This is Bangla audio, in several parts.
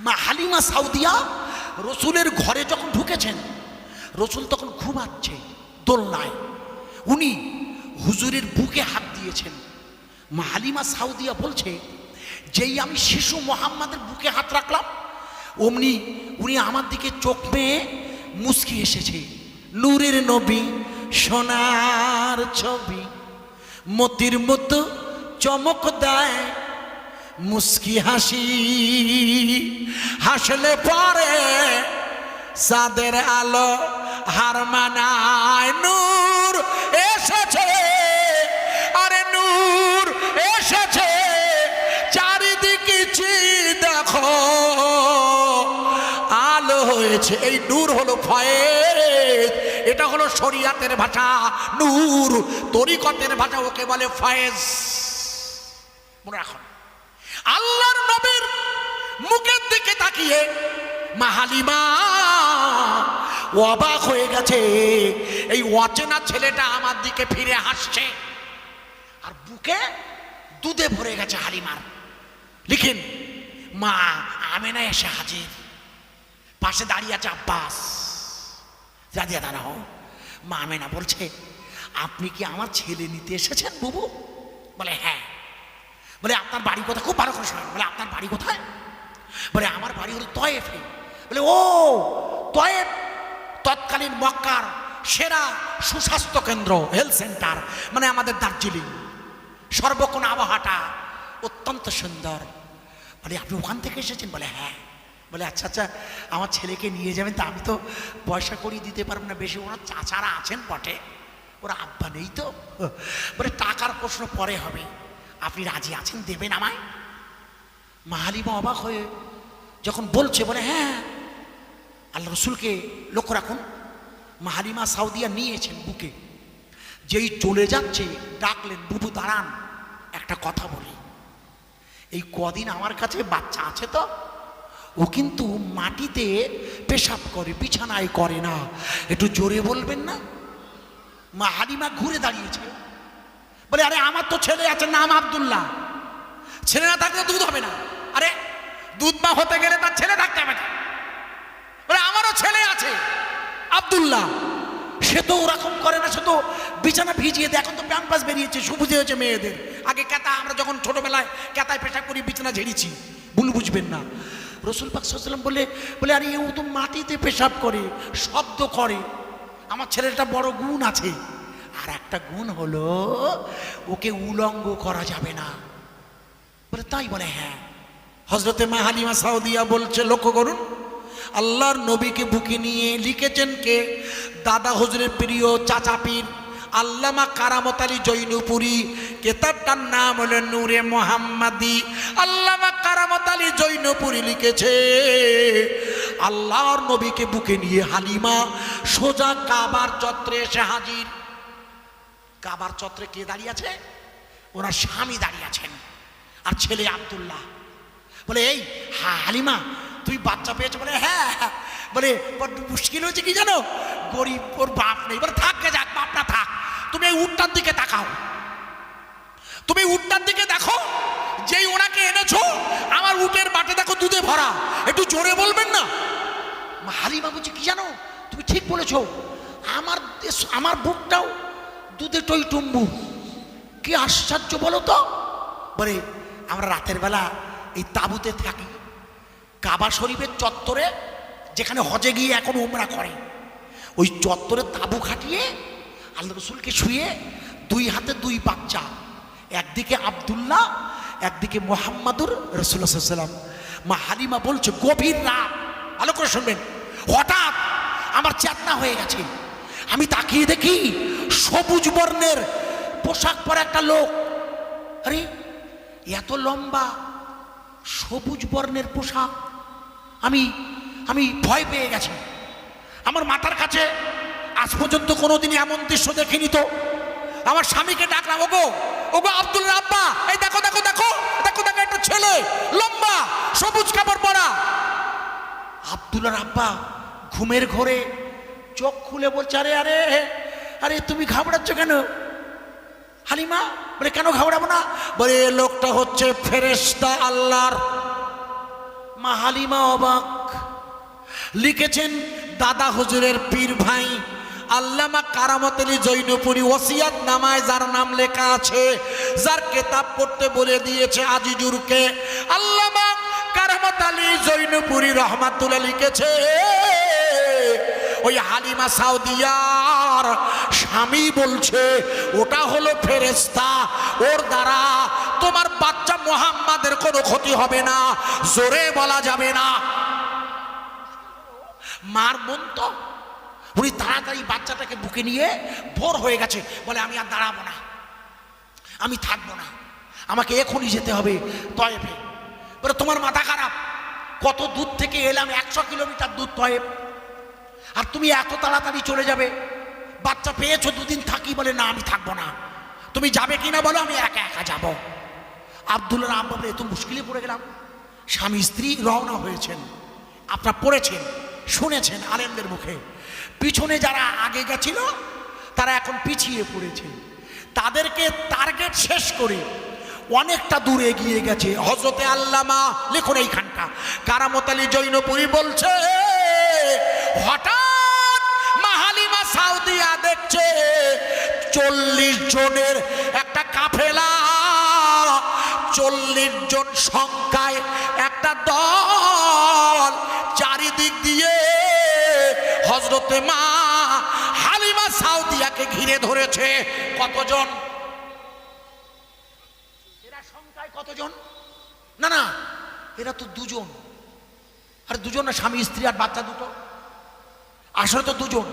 মা হালিমা সাউদিয়া রসুলের ঘরে যখন ঢুকেছেন, রসুল তখন ঘুমাচ্ছে দোলনায়, উনি হুজুরের বুকে হাত দিয়েছেন। মা হালিমা সাউদিয়া বলছে, যেই আমি শিশু মোহাম্মদের বুকে হাত রাখলাম, অমনি উনি আমার দিকে চোখ মেয়ে মুস্কি এসেছে। নূরের নবী সোনার ছবি, মতির মতো চমক দেয় মুস্কি হাসি, হাসলে পরে চাঁদের আলো হার মানায়। নূর এসেছে, আরে নূর এসেছে, চারিদিকে দেখো আলো হয়েছে। এই নূর হলো ফয়েজ, এটা হলো শরিয়াতের ভাষা। নূর তরিকতের ভাষা, ওকে বলে ফয়েজ। মনে রাখুন, আল্লাহর নবীর মুখের দিকে তাকিয়ে মা হালিমা অবাক হয়ে গেছে। এই অচেনা ছেলেটা আমার দিকে ফিরে হাসছে, আর বুকে দুধে ভরে গেছে হালিমার। লিখেন, মা আমেনা এসে হাজির, পাশে দাঁড়িয়ে আছে আব্বাস। রাদিয়া দাঁড়াও। মা আমেনা বলছে, আপনি কি আমার ছেলে নিতে এসেছেন বুবু? বলে হ্যাঁ। বলে আপনার বাড়ি কোথায়? খুব ভালো করে শোনেন। বলে আপনার বাড়ি কোথায়? বলে আমার বাড়ি হলো তয়েফে। বলে ও তয়েফ তৎকালীন মক্কার সেরা সুস্বাস্থ্য কেন্দ্র, হেলথ সেন্টার, মানে আমাদের দার্জিলিং। সর্বক্ষণ আবহাওয়াটা অত্যন্ত সুন্দর। বলে আপনি ওখান থেকে এসেছেন? বলে হ্যাঁ। বলে আচ্ছা আচ্ছা, আমার ছেলেকে নিয়ে যাবেন। তা আমি তো পয়সা করিয়ে দিতে পারবো না বেশি, ওনার চাচারা আছেন বটে, ওরা আব্বা নেই তো। বলে টাকার প্রশ্ন পরে হবে, আপনি রাজি আছেন, দেবেন আমায়? মা হালিমা অবাক হয়ে যখন বলছে, বলে হ্যাঁ। আল্লাহ রসুলকে লক্ষ্য রাখুন, মা হালিমা সাউদিয়া নিয়েছেন বুকে। যেই চলে যাচ্ছে ডাকলেন, বুবু দাঁড়ান, একটা কথা বলি। এই কদিন আমার কাছে বাচ্চা আছে তো, ও কিন্তু মাটিতে পেশাব করে, বিছানায় করে না, একটু জোরে বলবেন না? মা হালিমা ঘুরে দাঁড়িয়েছে, বলে আরে আমার তো ছেলে আছে, নাম আব্দুল্লাহ, ছেলে না থাকলে দুধ হবে না। আরে দুধ মা হতে গেলে তার ছেলে থাকতে হবে না। বলে আমারও ছেলে আছে আব্দুল্লাহ, সে তো ওরকম করে না, সে তো বিছানা ভিজিয়ে দেয়। এখন তো প্যাম্পাস বেরিয়েছে, সবুজে হয়েছে মেয়েদের। আগে কেতা, আমরা যখন ছোটবেলায় কেতায় পেশাব করি, বিছানা ঝেড়েছি, ভুল বুঝবেন না। রসুল পাক সাল্লাল্লাহু আলাইহি ওয়াসাল্লাম বলে আরে ও তো মাটিতে পেশাব করে, শব্দ করে, আমার ছেলেটা বড় গুণ আছে। আর একটা গুণ হলো, ওকে উলঙ্গ করা যাবে না। বলে তাই? বলে হ্যাঁ। হযরতে মা হালিমা সাউদিয়া বলছে, লক্ষ্য করুন, আল্লাহর নবীকে বুকে নিয়ে লিখেছেন কে? দাদা হুজুরের প্রিয় চাচা পীর আল্লামা কারামত আলী জৈনপুরী। কিতাবটার নাম হলো নূরে মোহাম্মদী। আল্লামা কারামত আলী জৈনপুরী লিখেছে, আল্লাহর নবীকে বুকে নিয়ে হালিমা সোজা কাবার চত্বরে এসে হাজির। কাবার চত্বরে কে দাঁড়িয়ে আছে? ওনার স্বামী দাঁড়িয়ে আছেন, আর ছেলে আব্দুল্লাহ। বলে এই হালিমা, তুই বাচ্চা পেয়েছো? বলে হ্যাঁ। বলে বড্ড মুশকিল হয়েছে কি জানো, গরিব, ওর বাপ নেই। বলে থাকবে, যাক, বাপ না থাক, তুমি এই উটটার দিকে তাকাও, তুমি উটটার দিকে দেখো, যেই ওনাকে এনেছো আমার উটের বাটে দেখো দুধে ভরা, একটু জোরে বলবেন না? হালিমা বলছে, কি জানো, তুমি ঠিক বলেছো, আমার বুকটাও দুধে টইটুম্বু। কি আশ্চর্য বলো তো। বলে আমরা রাতের বেলা এই তাঁবুতে থাকি, কাবা শরীফের চত্বরে, যেখানে হজে গিয়ে এখন উমরা করে, ওই চত্বরে তাঁবু খাটিয়ে আল্লাহ রসুলকে শুয়ে, দুই হাতে দুই বাচ্চা, একদিকে আব্দুল্লাহ, একদিকে মোহাম্মদুর রাসূলুল্লাহ সাল্লাল্লাহু আলাইহি ওয়াসাল্লাম। মা হালিমা বলছে, গভীর রাত, ভালো করে শুনবেন, হঠাৎ আমার চেতনা হয়ে গেছে। আমি তাকিয়ে দেখি সবুজ বর্ণের পোশাক পরা একটা লোক। আরে এত লম্বা, সবুজ বর্ণের পোশাক, আমি ভয় পেয়ে গেছি। আমার মাথার কাছে আজ পর্যন্ত কোনোদিন এমন দৃশ্য দেখিনি তো। আমার স্বামীকে ডাকলাম, ওগো ওগো আব্দুল্লাহ আব্বা, এই দেখো দেখো দেখো দেখো দেখো, একটা ছেলে লম্বা সবুজ কাপড় পরা। আব্দুল্লাহর আব্বা ঘুমের ঘোরে চোখ খুলে বলছে, আরে আরে আরে তুমি ঘাবড়াচ্ছ কেন হালিমা? বলে কেন ঘাবড়াবো না? বলে লোকটা হচ্ছে ফেরেশতা আল্লাহর। মা হালিমা অবাক। লিখেছেন দাদা হুজুরের পীর ভাই আল্লামা কারামত আলী জৈনপুরী ওসিয়াত নামায় যার নাম লেখা আছে, যার কিতাব পড়তে বলে দিয়েছে আজিজুরকে, আল্লামা কারামত আলী জৈনপুরী রহমাতুল্লাহ লিখেছে ওই হালিমা সাউদিয়ার স্বামী বলছে ওটা হলো ফেরেশতা, ওর দ্বারা তোমার বাচ্চা মুহাম্মাদের কোনো ক্ষতি হবে না, জোরে বলা যাবে না। মার মন তো, উনি তাড়াতাড়ি বাচ্চাটাকে বুকে নিয়ে ভোর হয়ে গেছে, বলে আমি আর দাঁড়াবো না, আমি থাকবো না, আমাকে এখনই যেতে হবে তয়েফে। বলে তোমার মাথা খারাপ, কত দূর থেকে এলাম, 100 কিলোমিটার দূর তয়েফ, আর তুমি এত তাড়াতাড়ি চলে যাবে? বাচ্চা পেয়েছো, 2 দিন থাকি। বলে না আমি থাকবো না, তুমি যাবে কিনা বলো, আমি একা একা যাবো। আব্দুল্লাহ আব্বা বলে এত মুশকিলে পড়ে গেলাম। স্বামী স্ত্রী রওনা হয়েছেন, আপনারা পড়েছেন শুনেছেন আলেমদের মুখে, পিছনে যারা আগে গেছিল তারা এখন পিছিয়ে পড়েছে, তাদেরকে টার্গেট শেষ করে অনেকটা দূরে এগিয়ে গেছে। হযরতে আল্লামা লিখুন এইখানটা কারামত আলী জৈনপুরী বলছে হঠাৎ মা হালিমা সাউদিয়া দেখছে 40 জনের একটা কাফেলা, 40 জন সংখ্যায় একটা দল চারিদিক দিয়ে হযরতে মা হালিমা সাউদিয়াকে ঘিরে ধরেছে। কতজন? এরা সংখ্যায় কতজন? না না, এরা তো 2 জন, আর 2 জন না, স্বামী স্ত্রী আর বাচ্চা দুটো, আসলে তো 2 জন,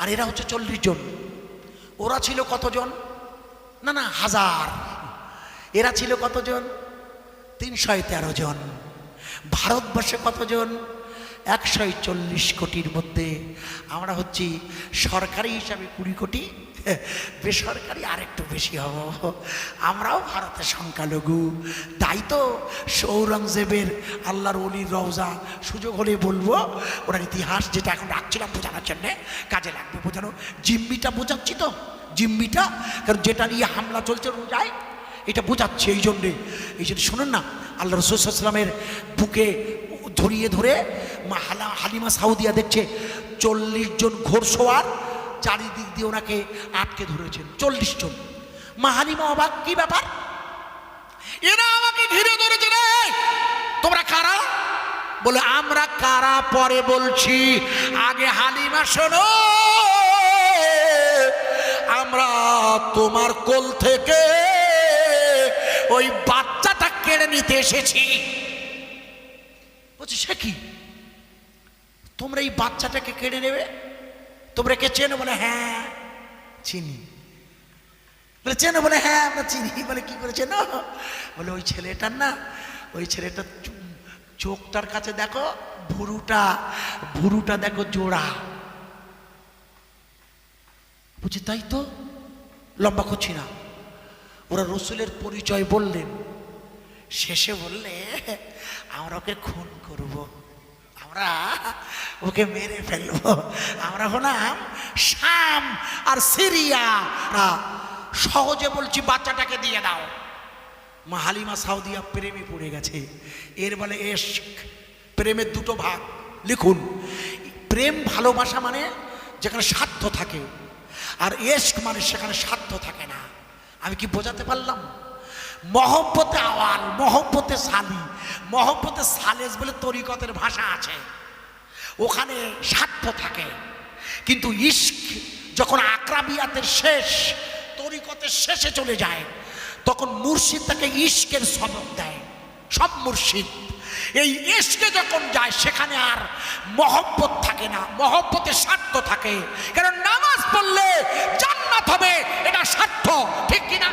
আর এরা হচ্ছে 40 জন। ওরা ছিল কতজন? না না, 1000। এরা ছিল কতজন? 313 জন। ভারতবর্ষে কতজন? 140 কোটির মধ্যে আমরা হচ্ছি সরকারি হিসাবে 20 কোটি, বেসরকারি আরেকটু বেশি হব। আমরাও ভারতের সংখ্যালঘু। তাই তো সৌরঙ্গজেবের আল্লাহর ওলির রওজা সুযোগ হলে বলবো, ওনার ইতিহাস যেটা এখন রাখছিলাম বোঝানোর জন্যে, কাজে লাগবে বোঝানো। জিম্মিটা বোঝাচ্ছি তো, জিম্মিটা, কারণ যেটা নিয়ে হামলা চলছে রোজায়, এটা বোঝাচ্ছে। এই জন্যে শুনুন না, আল্লাহ রাসূল সাল্লাল্লাহু আলাইহি ওয়াসাল্লামের বুকে ধরিয়ে ধরে মা হালিমা সাউদিয়া দেখছে 40 জন ঘোড়সওয়ার চারিদিক দিয়ে ওনাকে আটকে ধরেছেন, 40 জন। মা হালিমা অবাক, কি ব্যাপার, এরা আমাকে ঘিরে ধরেছে রে, তোমরা কারা? বলে আমরা কারা পরে বলছি, আগে হালিমা শোনো, আমরা তোমার কোল থেকে ওই বাচ্চাটা কেড়ে নিতে এসেছি। বলছি সে কি, তোমরা এই বাচ্চাটাকে কেড়ে নেবে? তোমরা কে চেনো? বলে হ্যাঁ চিনি। বলে চেনো? বলে হ্যাঁ আমরা চিনি। বলে কি করে চেনো? বলে ওই ছেলেটার না, ওই ছেলেটার চোখটার কাছে দেখো, ভুরুটা দেখো জোড়া। বুঝি তাই তো, লম্বা করছি না। ওরা রসুলের পরিচয় বললেন, শেষে বললে আমরা ওকে খুন করব, আমরা ওকে মেরে ফেলবো, আমরা হলাম শাম আর সিরিয়া। সহজে বলছি বাচ্চাটাকে দিয়ে দাও। মা হালিমা সাউদিয়া প্রেমে পড়ে গেছে। এর বলে এশক। প্রেমের 2টো ভাগ। লিখুন, প্রেম ভালোবাসা মানে যেখানে স্বার্থ থাকে, আর এশক মানে সেখানে স্বার্থ থাকে না। আমি কি বোঝাতে পারলাম? মহব্বতে আওয়াল, মহব্বতে সালি, মহব্বতে সালেস বলে তরিকতের ভাষা আছে, ওখানে স্বার্থ থাকে। কিন্তু ইশক যখন আকরাবিয়াতের শেষ, তরিকতের শেষে চলে যায়, তখন মুর্শিদ তাকে ইশকের সবক দেয়। সব মুর্শিদ এই ইশকে যখন যায়, সেখানে আর মহব্বত থাকে না, মহব্বতে স্বার্থ থাকে। কারণ নামাজ পড়লে জান্নাত হবে, এটা স্বার্থ, ঠিক কিনা?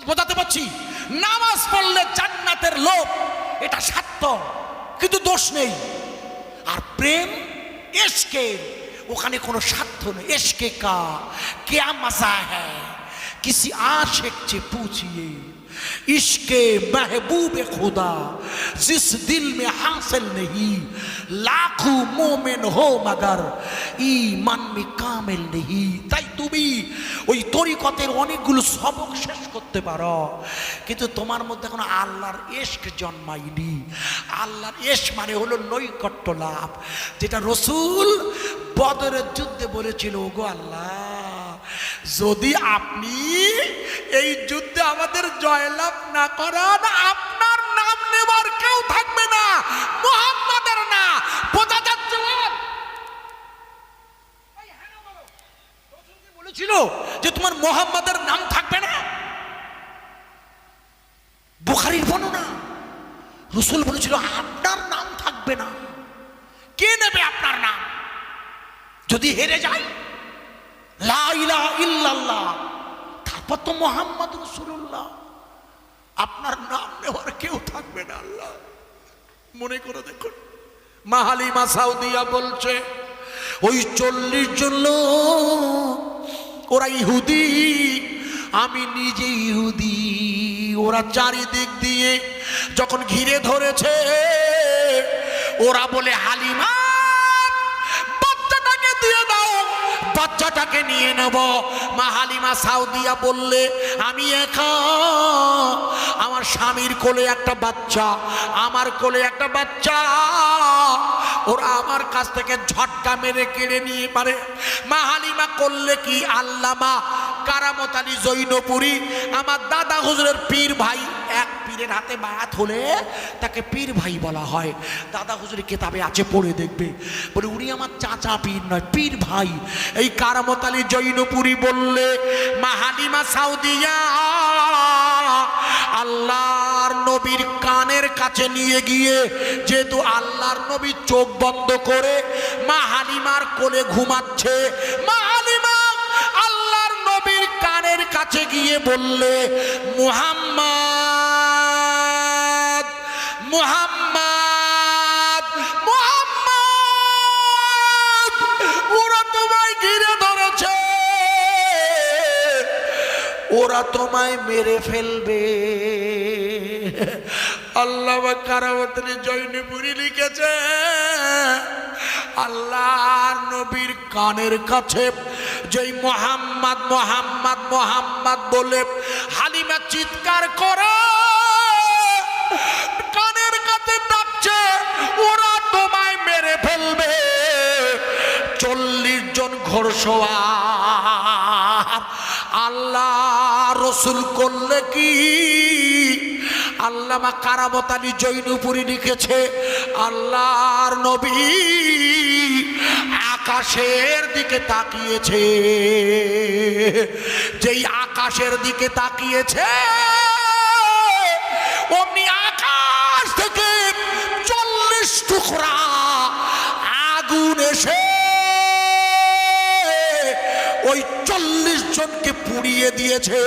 বোঝাতে পারছি? নামাজ পড়লে জান্নাতের লোভ, এটা স্বার্থ, কিন্তু দোষ নেই। আর প্রেম ইশকের, ওখানে কোনো স্বার্থ নেই। ইশকে কা क्या मजा है किसी आशिक से पूछिए, इश्के महबूब खुदा जिस दिल में हासिल नहीं, लाखों मोमिन हो मगर ईमान में कामिल नहीं। তাই তুমি ওই তরিকতের অনেকগুলো সবক শেষ করতে পারো, কিন্তু তোমার মধ্যে কোনো আল্লাহর ইশক জন্মায়নি। আল্লাহর ইশক মানে হলো নৈকট্য লাভ, যেটা রাসূল বদরের যুদ্ধে বলেছিল, ওগো আল্লাহ, যদি আপনি এই যুদ্ধে আমাদের জয়লাভ না করান, আপনার নাম নেবার কেউ থাকবে না, মুহাম্মাদের না। বোঝা যাচ্ছে বলেছিল যে তোমার মুহাম্মাদের নাম থাকবে না। বুখারীর বর্ণনা, রাসূল বলেছিল আপনার নাম থাকবে না। কে নেবে আপনার নাম? যদি হেরে যায়, লা ইলাহা ইল্লাল্লাহ, তারপর তো মুহাম্মদ রাসূলুল্লাহ, আপনার নাম নেওয়ার কেউ থাকবে না। আল্লাহ মনে করে দেখুন, মা হালিমা সাউদিয়া বলছে ওই 40 জন লোক, ওরা ইহুদি, আমি নিজে ইহুদি। ওরা চারিদিক দিয়ে যখন ঘিরে ধরেছে, ওরা বলে হালিমা বাচ্চাটাকে দিয়ে দাও, বাচ্চাটাকে নিয়ে নেব। মা হালিমা সাউদিয়া বললে আমি একা, আমার স্বামীর কোলে একটা বাচ্চা, আমার কোলে একটা বাচ্চা, ওরা আমার কাছ থেকে ঝটকা মেরে কেড়ে নিয়ে পারে। মা হালিমা করলে কি, আল্লামা কারামত আলী জৈনপুরী, আমার দাদা হুজুরের পীর ভাই, এক পীরের হাতে বায়াত হলে তাকে পীর ভাই বলা হয়। দাদা হুজুরের কিতাবে আছে, পড়ে দেখবে। বলে উনি আমার চাচা পীর নয়, পীর ভাই। এই কারামত আলী জৈনপুরী বললে মা হালিমা সাউদিয়া আল্লাহর নবীর কানের কাছে নিয়ে গিয়ে, যেহেতু আল্লাহর নবী চোখ বন্ধ করে মা হালিমার কোলে ঘুমাচ্ছে, মা হালিমা আল্লাহর নবীর কানের কাছে গিয়ে বললে মুহাম্মদ মুহাম্মদ মুহাম্মদ, ওরা তোমায় ঘিরে ধরেছে, ওরা তোমায় মেরে ফেলবে। আল্লামা কারামত আলী জৈনপুরী লিখেছে, আল্লাহর নবীর কানের কাছে যেই মুহাম্মদ মুহাম্মদ মুহাম্মদ বলে হালিমা চিৎকার করে কানের কাছে ডাকছে, ওরা তোমায় মেরে ফেলবে। 40 জন ঘোড়সওয়ার আল্লাহ রসুল করলে কি, আল্লামা কারামত আলী জৈনপুরী লিখেছে, আল্লাহর নবী আকাশের দিকে তাকিয়েছে, যেই আকাশের দিকে তাকিয়েছে অমনি আকাশ থেকে 40 টুকরা আগুন এসে ওই 40 জনকে পুড়িয়ে দিয়েছে।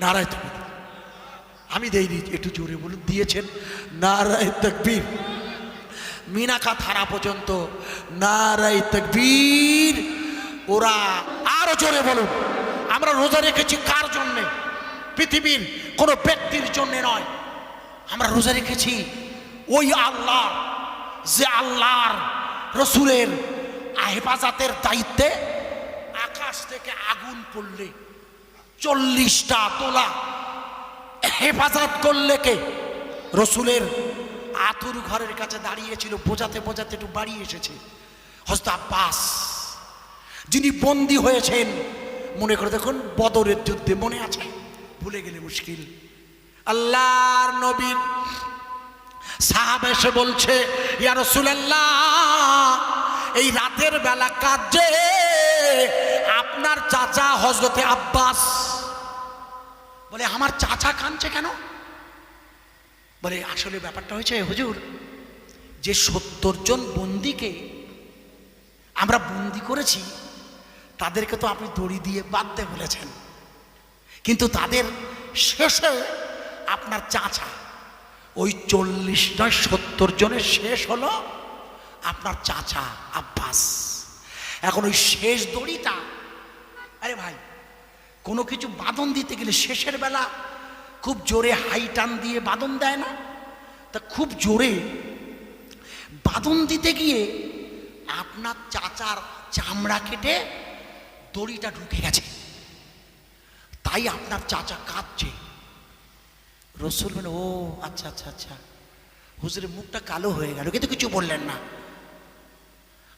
নারায়ে তাকবীর। আমি দেইনি, একটু জোরে বলুন, দিয়েছেন। নারায়ে তাকবীর। মিনাকা থানা পর্যন্ত নারায়ে তাকবীর। ওরা আরো জোরে বলুন। আমরা রোজা রেখেছি কার জন্যে? পৃথিবীর কোনো ব্যক্তির জন্যে নয়। আমরা রোজা রেখেছি ওই আল্লাহ, যে আল্লাহর রসুলের হেফাজতের দায়িত্বে আকাশ থেকে আগুন পড়লে 40টা তোলা হেফাজত করলে কে? রসুলের আতুর ঘরের কাছে দাঁড়িয়েছিল, বোঝাতে বোঝাতে একটু বাড়ি এসেছে হযরত আব্বাস, যিনি বন্দী হয়েছেন। মনে করে দেখুন বদরের যুদ্ধে, মনে আছে? ভুলে গেলে মুশকিল। আল্লাহর নবীর সাহাবা এসে বলছে, ইয়া রাসূলুল্লাহ, এই রাতের বেলা কাঁদছে আপনার চাচা হযরতে আব্বাস। বলে আমার চাচা কাঁদছে কেন? বলে আসলে ব্যাপারটা হয়েছে হুজুর, যে 70 জন বন্দীকে আমরা বন্দি করেছি, তাদেরকে তো আপনি দড়ি দিয়ে বাঁধতে বলেছেন, কিন্তু তাদের শেষে আপনার চাচা, ওই 40 নয় 70 জনের শেষ হলো আপনার চাচা আব্বাস। এখন ওই শেষ দড়িটা, আরে ভাই কোনো কিছু বাঁধন দিতে গেলে শেষের বেলা খুব জোরে হাই টান দিয়ে বাঁধন দেয় না, তা খুব জোরে বাঁধন দিতে গিয়ে আপনার চাচার চামড়া কেটে দড়িটা ঢুকে গেছে, তাই আপনার চাচা কাঁদছে। রসুল বলে, ও আচ্ছা আচ্ছা আচ্ছা। হুজুরের মুখটা কালো হয়ে গেল, কিন্তু কিছু বললেন না।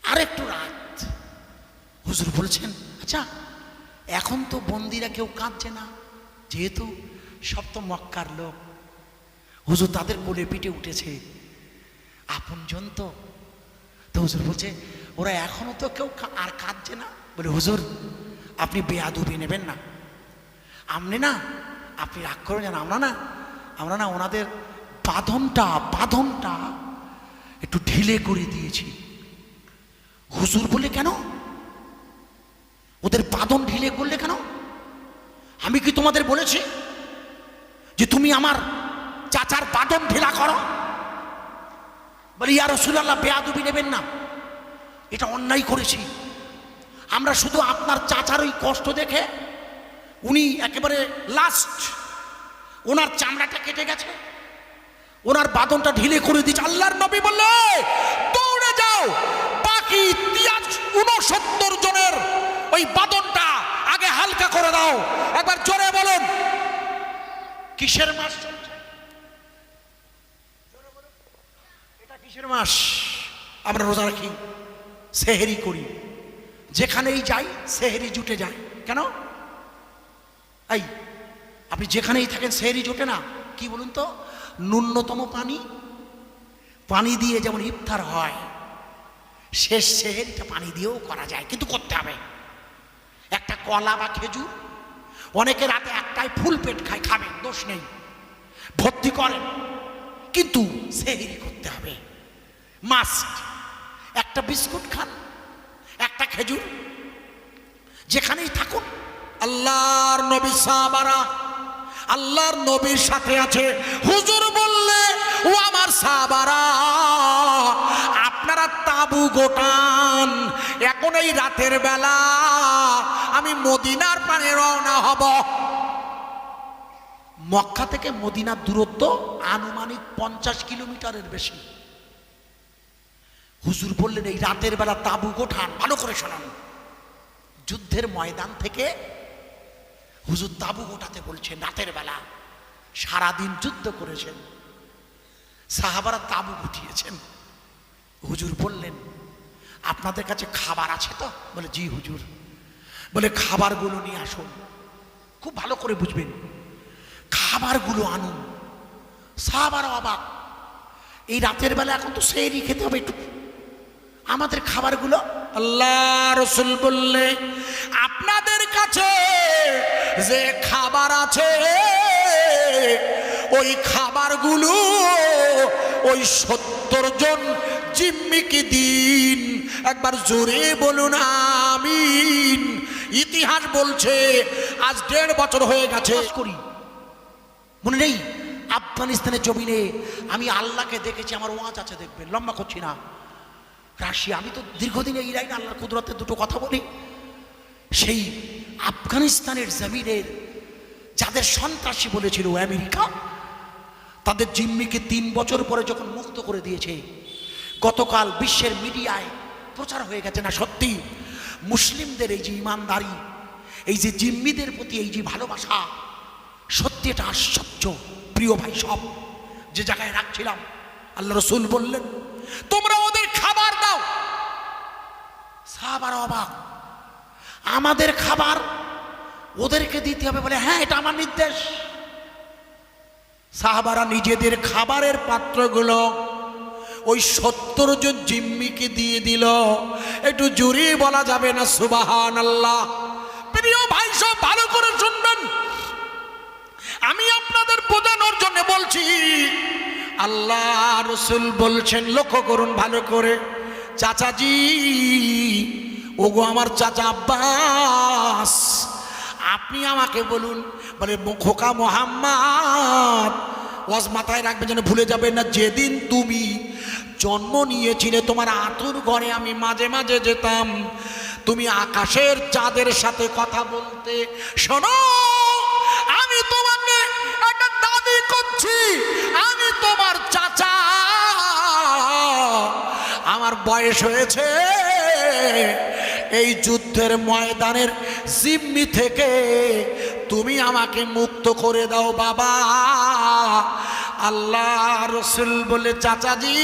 আর একটু রাত, হুজুর বলছেন, আচ্ছা এখন তো বন্দিরা কেউ কাঁদছে না, যেহেতু সব তো মক্কার লোক, হুজুর তাদের কোলে পিঠে উঠেছে, আপনজন তো। তো হুজুর বলছে, ওরা এখনো তো কেউ আর কাঁদছে না। বলে, হুজুর আপনি বেয়াদবি নেবেন না, আপনি রাগ করে যান, আমরা না ওনাদের বাঁধনটা একটু ঢিলে করে দিয়েছি। হুজুর বলে, কেন ওদের বাঁধন ঢিলে করলে কেন? আমি কি তোমাদের বলেছি যে তুমি আমার চাচার বাঁধন ঢিলা করো? বলে, ইয়া রাসূলুল্লাহ বেয়াদবি নেবেন না, এটা অন্যায় করেছি আমরা। শুধু আপনার চাচার ওই কষ্ট দেখে উনি একেবারে লাস্ট, ওনার চামড়াটা কেটে গেছে, ওনার বাঁধনটা ঢিলে করে দিচ্ছে। আল্লাহর নবী বললে, দৌড়ে যাও, বাকি 69 জনের ওই বাঁধনটা আগে হালকা করে দাও। একবার জোরে বলুন, কিসের মাস চলছে? এটা কিসের মাস? আমরা রোজা রাখি, সেহেরি করি, যেখানেই যাই সেহেরি জুটে যায়। কেন? এই আপনি যেখানেই থাকেন সেহেরি জোটে না? কি বলুন তো, ন্যূনতম পানি দিয়ে যেমন ইফতার হয়, শেষ সেহেরিটা পানি দিয়েও করা যায়, কিন্তু করতে হবে একটা কলা বা খেজুর। অনেকে রাতে একটাই ফুল পেট খাবেন, দোষ নেই, ভর্তি করেন, কিন্তু সেহেরি করতে হবে মাস্ট। একটা বিস্কুট খান, একটা খেজুর, যেখানেই থাকুন। আল্লাহর নবী সাহাবারা আল্লাহর নবীর সাথে আছে। হুজুর বললে, ও আমার সাহাবারা, আপনারা তাবু গোটান, এখন এই রাতের বেলা আমি মদিনার পানে রওনা হব। মক্কা থেকে মদিনার দূরত্ব আনুমানিক 50 কিলোমিটারের বেশি। হুজুর বললেন, এই রাতের বেলা তাবু গোটান। ভালো করে শোনান, যুদ্ধের ময়দান থেকে হুজুর তাবু গোটাতে বলছেন। রাতের বেলা সারাদিন যুদ্ধ করেছেন, সাহাবারা তাবু গুটিয়েছেন। হুজুর বললেন, আপনাদের কাছে খাবার আছে তো? বলে, জি হুজুর। বলে, খাবারগুলো নিয়ে আসুন। খুব ভালো করে বুঝবেন, খাবারগুলো আনুন। সাহাবারা অবাক, এই রাতের বেলা এখন তো সেহরি খেতে হবে, একটু আমাদের খাবারগুলো। আল্লাহ রাসূল বললে, আপনাদের কাছে যে খাবার আছে ওই খাবারগুলো ওই 70 জন জিম্মিকে দিন। একবার জোরে বলুন আমিন। ইতিহাস বলছে আজ 1.5 বছর হয়ে গেছে। করি মনে নেই, আফগানিস্তানের জমিনে আমি আল্লাহকে দেখেছি। আমার ওয়াজ আছে, দেখবেন, লম্বা করছি না। রাশিয়া, আমি তো দীর্ঘদিনে ইরাইন আল্লাহর কুদরতে দুটো কথা বলি। সেই আফগানিস্তানের জমিনের যাদের সন্ত্রাসী বলেছিল আমেরিকা, তাদের জিম্মিকে 3 বছর পরে যখন মুক্ত করে দিয়েছে, গতকাল বিশ্বের মিডিয়ায় প্রচার হয়ে গেছে না সত্যি মুসলিমদের এই যে ইমানদারি, এই যে জিম্মিদের প্রতি এই যে ভালোবাসা, সত্যি এটা আশ্চর্য। প্রিয় ভাই, সব যে জায়গায় রাখছিলাম, আল্লাহ রাসূল বললেন, তোমরা ওদের খাবার দাও। সাহাবারা অবাক, আমাদের খাবার ওদেরকে দিতে হবে? বলে, হ্যাঁ, এটা আমার নির্দেশ। সাহাবারা নিজেদের খাবারের পাত্রগুলো ওই 70 জন জিম্মিকে দিয়ে দিল। একটু জোরে বলা যাবে না সুবহানাল্লাহ? প্রিয় ভাই, সব ভালো করে শুনবেন, আমি আপনাদের বোঝানোর জন্য বলছি। আল্লাহ রাসূল বলছেন, লক্ষ্য করুন ভালো করে, চাচাজি, ওগো আমার চাচা আব্বাস, আপনি আমাকে বলুন। বলে, খোকা মোহাম্মদ, ওয়াজ মাথায় রাখবেন যেন ভুলে যাবেন না, যেদিন তুমি জন্ম নিয়েছিলে তোমার আতুর ঘরে আমি মাঝে মাঝে যেতাম, তুমি আকাশের চাঁদের সাথে কথা বলতে। শোনো, আমি তোমাকে একটা দাবি করছি, আমি তোমার চাচা, আমার বয়স হয়েছে, এই যুদ্ধের ময়দানের জিম্মি থেকে তুমি আমাকে মুক্ত করে দাও বাবা। আল্লাহ রসুল বলে, চাচাজি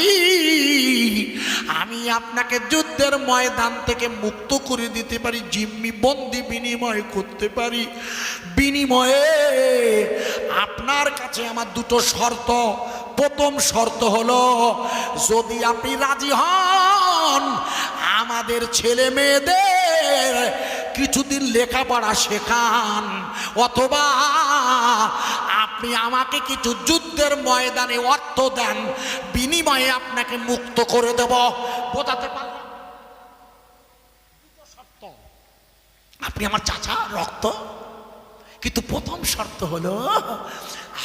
আমি আপনাকে যুদ্ধের ময়দান থেকে মুক্ত করে দিতে পারি, জিম্মি বন্দি বিনিময় করতে পারি। বিনিময়ে আপনার কাছে আমার দুটো শর্ত। প্রথম শর্ত হলো, যদি আপনি রাজি হন আমাদের ছেলে মেয়েদের কিছুদিন লেখাপড়া শেখান, অথবা আপনি আমাকে কিছু যুদ্ধের ময়দানে অর্থ দেন, বিনিময়ে আপনাকে মুক্ত করে দেব। বোঝাতে পারলাম? শর্ত। আপনি আমার চাচা রক্ত, কিন্তু প্রথম শর্ত হলো,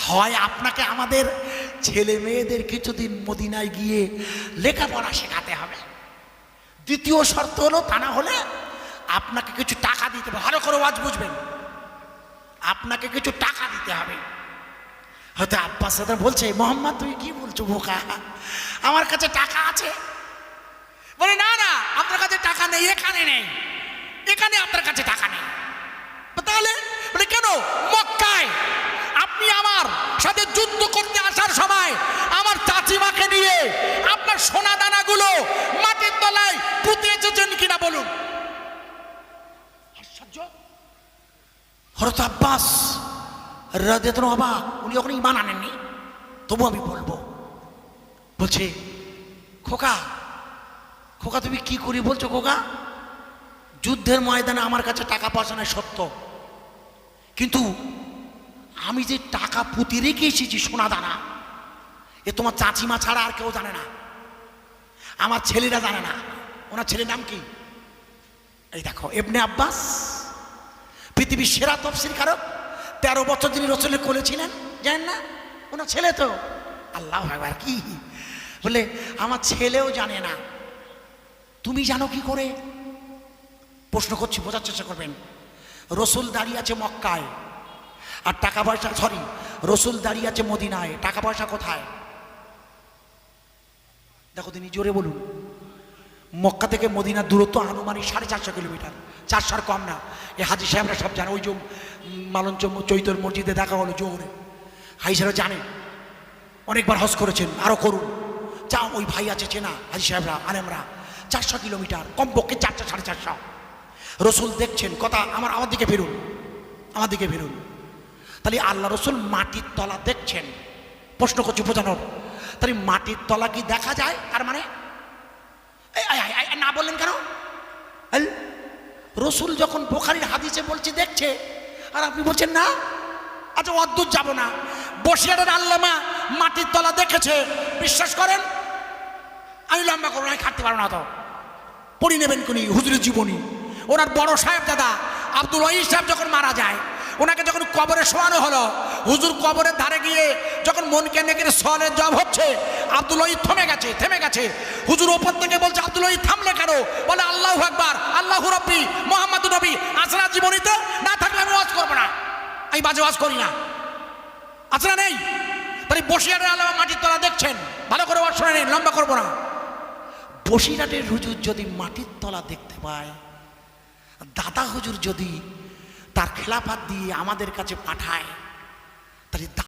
হয় আপনাকে আমাদের ছেলে মেয়েদের কিছুদিন মদিনায় গিয়ে লেখাপড়া শেখাতে হবে। দ্বিতীয় শর্ত হলো, তা না হলে আপনাকে কিছু টাকা দিতে হবে। ভালো করে ওয়াজ বুঝবেন, আপনাকে কিছু টাকা দিতে হবে। হয়তো আব্বাস সাদা বলছে, মোহাম্মদ তুমি কি বলছো বোকা, আমার কাছে টাকা আছে। বলে, না না আপনার কাছে টাকা নেই, এখানে নেই, এখানে আপনার কাছে টাকা নেই। তাহলে বলে, কেন? মক্কায় আপনি আমার সাথে যুদ্ধ করতে আসার সময় আমার চাচিমাকে নিয়ে আপনার সোনা দানাগুলো মাটির তলায় পুঁতে এসেছেন কিনা বলুন। আশ্চর্য। হযরত আব্বাস রাদিয়াল্লাহু অবাক, উনি ওখানে ঈমান আনেননি, তবু আমি বলবো। বলছে, খোকা খোকা তুমি কি করি বলছো খোকা? যুদ্ধের ময়দানে আমার কাছে টাকা পয়সা নেই সত্য, কিন্তু আমি যে টাকা পুঁতে রেখে এসেছি সোনা দানা, এ তোমার চাচিমা ছাড়া আর কেউ জানে না, আমার ছেলেরা জানে না। ওনার ছেলের নাম কি? এই দেখো, ইবনে আব্বাস, পৃথিবীর সেরা তাফসীরকারক। 13 বছর যিনি রাসূলের কোলে ছিলেন, জানেন না? ওনার ছেলে তো। আল্লাহু আকবার। কি বলে, আমার ছেলেও জানে না, তুমি জানো কি করে? প্রশ্ন করছি, বোঝার চেষ্টা করবেন। রসুল দাঁড়িয়ে আছে মক্কায়, আর টাকা পয়সা, রসুল দাঁড়িয়ে আছে মদিনায়, টাকা পয়সা কোথায়? দেখো তিনি, জোরে বলুন। মক্কা থেকে মদিনার দূরত্ব আনুমানিক 450 কিলোমিটার, 400 কম না। এই হাজি সাহেবরা সব জানে। ওই যে মালঞ্চ চৈতর মসজিদে দেখা হলো জোরে, হাজি সাহেবরা জানে, অনেকবার হজ করেছেন, আরো করুন। যা ওই ভাই আছে চেনা, হাজি সাহেবরা, আলেমরা। 400 কিলোমিটার, কমপক্ষে 400 450। রসুল দেখছেন, কথা আমার দিকে ফিরুন, আমার দিকে ফিরুন। তাহলে আল্লাহ রসুল মাটির তলা দেখছেন। প্রশ্ন করছি বোঝানোর, তাহলে মাটির তলা কি দেখা যায়? তার মানে না বললেন কেন? রসুল যখন বুখারীর হাদিসে বলছে দেখছে, আর আপনি বলছেন না। আচ্ছা অদ্ভুত যাব না, বসিরহাটের আল্লামা মাটির তলা দেখেছে, বিশ্বাস করেন? আমি লম্বা করবো না, খাটতে পারবো না, তো পড়ি নেবেন কোনি হুজুরের জীবনী। ওনার বড় সাহেব দাদা আব্দুল ওয়াহিদ সাহেব যখন মারা যায়, ওনাকে যখন কবরে শোয়ানো হলো, হুজুর কবরের ধারে গিয়ে যখন মনকে নেকের সওয়ালের জবাব হচ্ছে, আব্দুল ওয়াহিদ থেমে গেছে। হুজুর ওপর থেকে বলছে, আব্দুল ওয়াহিদ থামলে কেন? বলে, আল্লাহু আকবার, আল্লাহু রাব্বি, মুহাম্মাদুর নবী। আসরা জীবনীতে না থাকলে আমি ওয়াজ করবো না, আমি বাজে ওয়াজ করি না। আসরা নেই, তাই বসিরহাটের আল্লামা মাটির তলা দেখছেন। ভালো করে ওয়াজ শুনে নিন, লম্বা করবো না। বসিরহাটের হুজুর যদি মাটির তলা দেখতে পায়, দাদা হুজুর যদি তার খেলাফত দিয়ে আমাদের কাছে পাঠায়, তাহলে